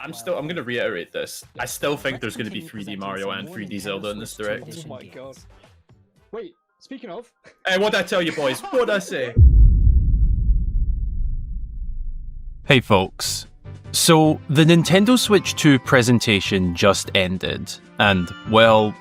I'm going to reiterate this. I still think there's going to be 3D Mario and 3D Zelda in this direct. Oh my god. Wait, speaking of... Hey, what'd I tell you, boys? What'd I say? Hey folks. So, the Nintendo Switch 2 presentation just ended, and, well,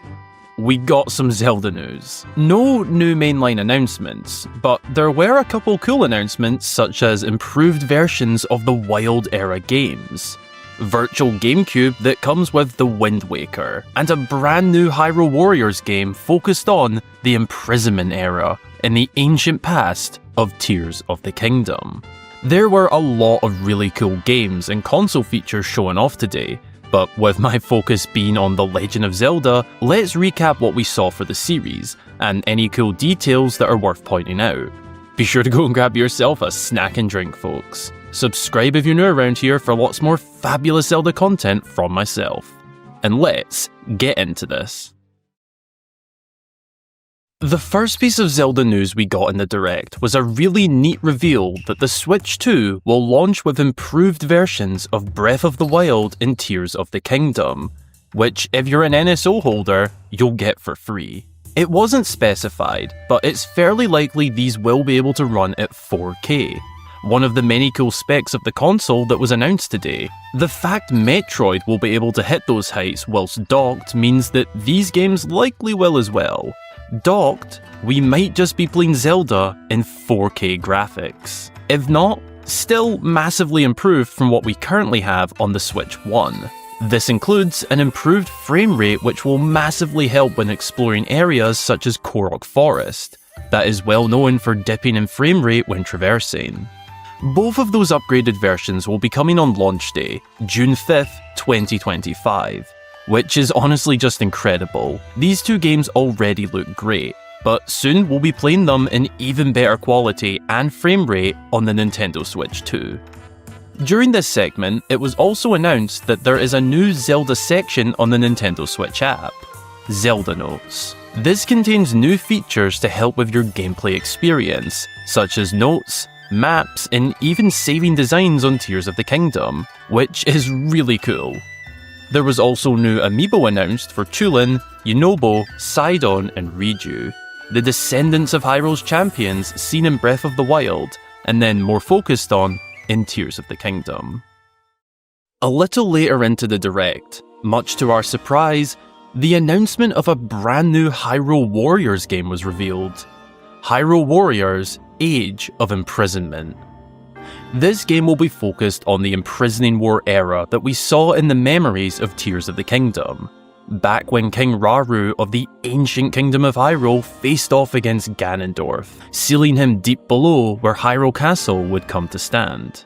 we got some Zelda news. No new mainline announcements, but there were a couple cool announcements such as improved versions of the Wild era games, Virtual GameCube that comes with the Wind Waker, and a brand new Hyrule Warriors game focused on the Imprisonment era in the ancient past of Tears of the Kingdom. There were a lot of really cool games and console features showing off today, but with my focus being on The Legend of Zelda, let's recap what we saw for the series, and any cool details that are worth pointing out. Be sure to go and grab yourself a snack and drink, folks. Subscribe if you're new around here for lots more fabulous Zelda content from myself. And let's get into this. The first piece of Zelda news we got in the Direct was a really neat reveal that the Switch 2 will launch with improved versions of Breath of the Wild and Tears of the Kingdom, which, if you're an NSO holder, you'll get for free. It wasn't specified, but it's fairly likely these will be able to run at 4K. One of the many cool specs of the console that was announced today. The fact Metroid will be able to hit those heights whilst docked means that these games likely will as well. Docked, we might just be playing Zelda in 4K graphics. If not, still massively improved from what we currently have on the Switch 1. This includes an improved frame rate which will massively help when exploring areas such as Korok Forest, that is well known for dipping in frame rate when traversing. Both of those upgraded versions will be coming on launch day, June 5th, 2025. Which is honestly just incredible. These two games already look great, but soon we'll be playing them in even better quality and frame rate on the Nintendo Switch 2. During this segment, it was also announced that there is a new Zelda section on the Nintendo Switch app, Zelda Notes. This contains new features to help with your gameplay experience, such as notes, maps, and even saving designs on Tears of the Kingdom, which is really cool. There was also new amiibo announced for Tulin, Yunobo, Sidon, and Riju, the descendants of Hyrule's champions seen in Breath of the Wild, and then more focused on in Tears of the Kingdom. A little later into the Direct, much to our surprise, the announcement of a brand new Hyrule Warriors game was revealed. Hyrule Warriors: Age of Imprisonment. This game will be focused on the Imprisoning War era that we saw in the memories of Tears of the Kingdom, back when King Rauru of the ancient Kingdom of Hyrule faced off against Ganondorf, sealing him deep below where Hyrule Castle would come to stand.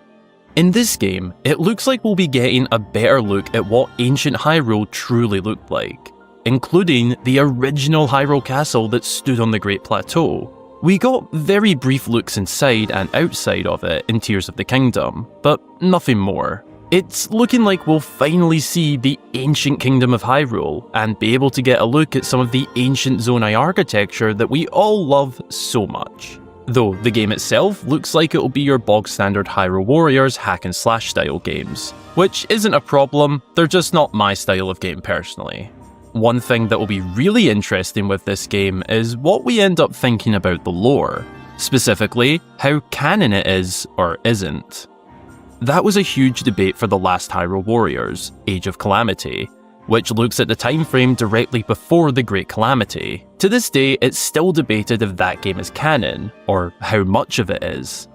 In this game, it looks like we'll be getting a better look at what ancient Hyrule truly looked like, including the original Hyrule Castle that stood on the Great Plateau. We got very brief looks inside and outside of it in Tears of the Kingdom, but nothing more. It's looking like we'll finally see the ancient Kingdom of Hyrule and be able to get a look at some of the ancient Zonai architecture that we all love so much. Though the game itself looks like it'll be your bog standard Hyrule Warriors hack and slash style games, which isn't a problem, they're just not my style of game personally. One thing that will be really interesting with this game is what we end up thinking about the lore, specifically how canon it is or isn't. That was a huge debate for the last Hyrule Warriors, Age of Calamity, which looks at the time frame directly before the Great Calamity. To this day, it's still debated if that game is canon, or how much of it is.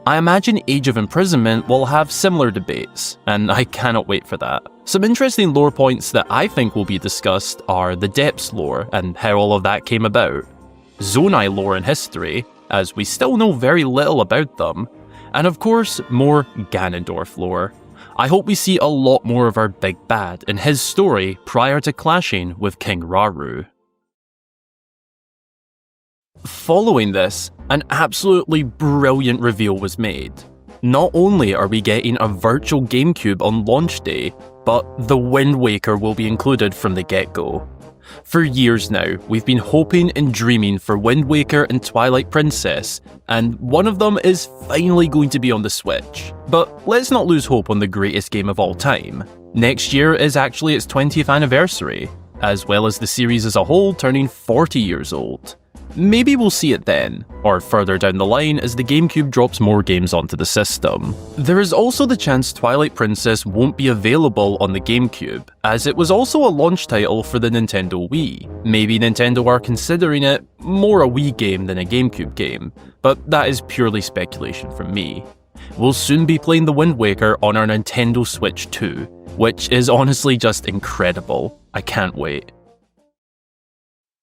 I imagine Age of Imprisonment will have similar debates, and I cannot wait for that. Some interesting lore points that I think will be discussed are the Depths lore and how all of that came about, Zonai lore and history, as we still know very little about them, and of course more Ganondorf lore. I hope we see a lot more of our big bad and his story prior to clashing with King Rauru. Following this, an absolutely brilliant reveal was made. Not only are we getting a virtual GameCube on launch day, but the Wind Waker will be included from the get-go. For years now, we've been hoping and dreaming for Wind Waker and Twilight Princess, and one of them is finally going to be on the Switch. But let's not lose hope on the greatest game of all time. Next year is actually its 20th anniversary, as well as the series as a whole turning 40 years old. Maybe we'll see it then, or further down the line as the GameCube drops more games onto the system. There is also the chance Twilight Princess won't be available on the GameCube, as it was also a launch title for the Nintendo Wii. Maybe Nintendo are considering it more a Wii game than a GameCube game, but that is purely speculation from me. We'll soon be playing the Wind Waker on our Nintendo Switch 2, which is honestly just incredible. I can't wait.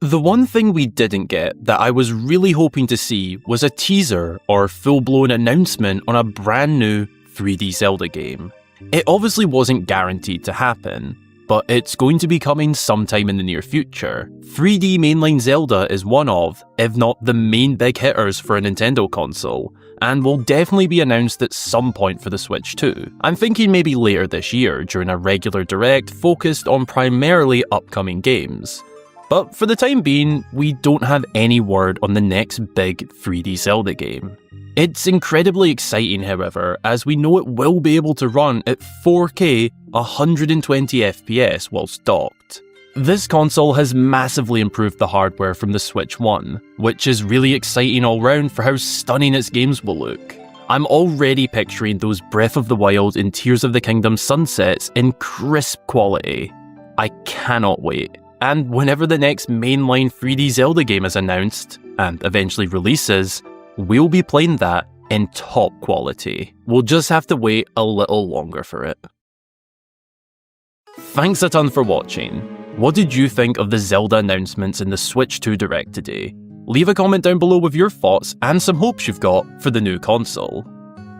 The one thing we didn't get that I was really hoping to see was a teaser or full-blown announcement on a brand new 3D Zelda game. It obviously wasn't guaranteed to happen, but it's going to be coming sometime in the near future. 3D mainline Zelda is one of, if not the main big hitters for a Nintendo console, and will definitely be announced at some point for the Switch too. I'm thinking maybe later this year during a regular direct focused on primarily upcoming games. But for the time being, we don't have any word on the next big 3D Zelda game. It's incredibly exciting, however, as we know it will be able to run at 4K 120 FPS whilst docked. This console has massively improved the hardware from the Switch 1, which is really exciting all round for how stunning its games will look. I'm already picturing those Breath of the Wild and Tears of the Kingdom sunsets in crisp quality. I cannot wait. And whenever the next mainline 3D Zelda game is announced, and eventually releases, we'll be playing that in top quality. We'll just have to wait a little longer for it. Thanks a ton for watching. What did you think of the Zelda announcements in the Switch 2 Direct today? Leave a comment down below with your thoughts and some hopes you've got for the new console.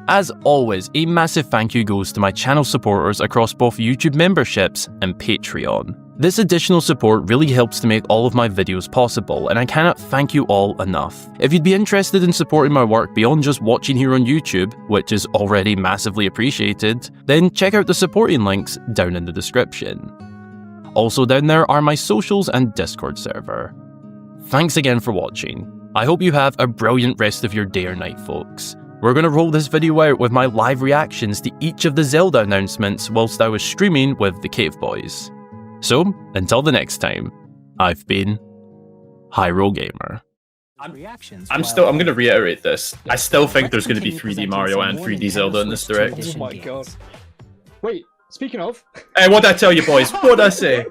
As always, a massive thank you goes to my channel supporters across both YouTube memberships and Patreon. This additional support really helps to make all of my videos possible, and I cannot thank you all enough. If you'd be interested in supporting my work beyond just watching here on YouTube, which is already massively appreciated, then check out the supporting links down in the description. Also down there are my socials and Discord server. Thanks again for watching. I hope you have a brilliant rest of your day or night, folks. We're going to roll this video out with my live reactions to each of the Zelda announcements whilst I was streaming with the Cave Boys. So, until the next time, I've been Hyrule Gamer. I'm going to reiterate this. I still think there's going to be 3D Mario and 3D Zelda in this direct. Oh my god. Wait, speaking of... Hey, what'd I tell you, boys? What'd I say?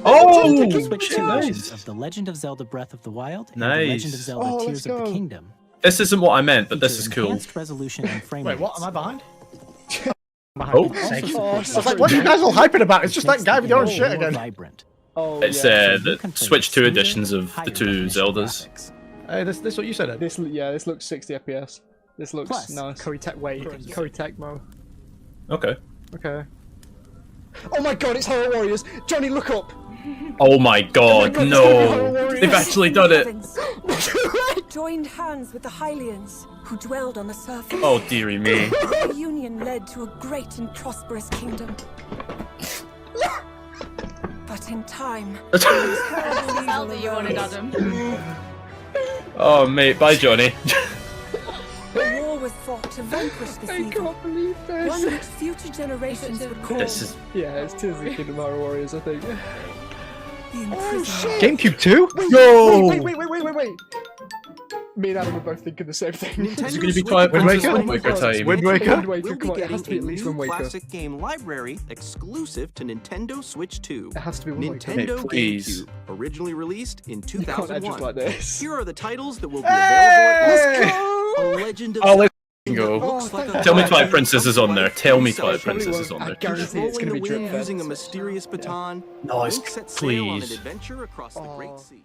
Oh! Switch to Nice. versions of The Legend of Zelda Breath of the Wild and Nice. The Legend of Zelda Tears of the Kingdom. This isn't what I meant, but this is Feature cool. enhanced resolution and frame Wait, what? rates. Am I behind? Oh. I was like, what are you guys all hyping about? It's just that guy with the orange shirt again. Vibrant. Oh, It's yeah. the Switch 2 editions of the two Zeldas. Hey, this what you said, Ed? This looks 60 FPS. This looks Plus, nice. Koei Tecmo. Okay. Okay. Oh my god, it's Horror Warriors! Johnny, look up! Oh my god, God, it's no! gonna be Horror Warriors. They've actually done it! Joined hands with the Hylians, who dwelled on the surface. Oh dearie me. Their union led to a great and prosperous kingdom. But in time, Zelda you wanted, Adam. Oh mate, bye Johnny. a war was fought to vanquish this I evil. can't believe One this! which future generations would call This is... Yeah, it's Tears of the Kingdom Horror Warriors, I think. the imprisonment. GameCube 2? Yo! Wait! Me and Adam were both thinking the same thing. Is it going to be Twilight Wind Princess Waker? Wind Waker time? Wind Waker? Wind Waker, We'll come be on, it has getting to be a at least new Wind Waker. classic game library exclusive to Nintendo Switch 2. It has to be Wind Waker. Nintendo Hey, please. GameCube, originally released in You can't edge us 2001. like this. Here are the titles that will be available. Hey! A Legend of Oh, let's Zelda go. that looks like a Tell me god Twilight Princess is on there. Tell me Probably Twilight Princess is on I there. guarantee it's going to be Controlling the wind drip using a fed. mysterious baton. Nice, Link set sail on an please. adventure across the Great Sea.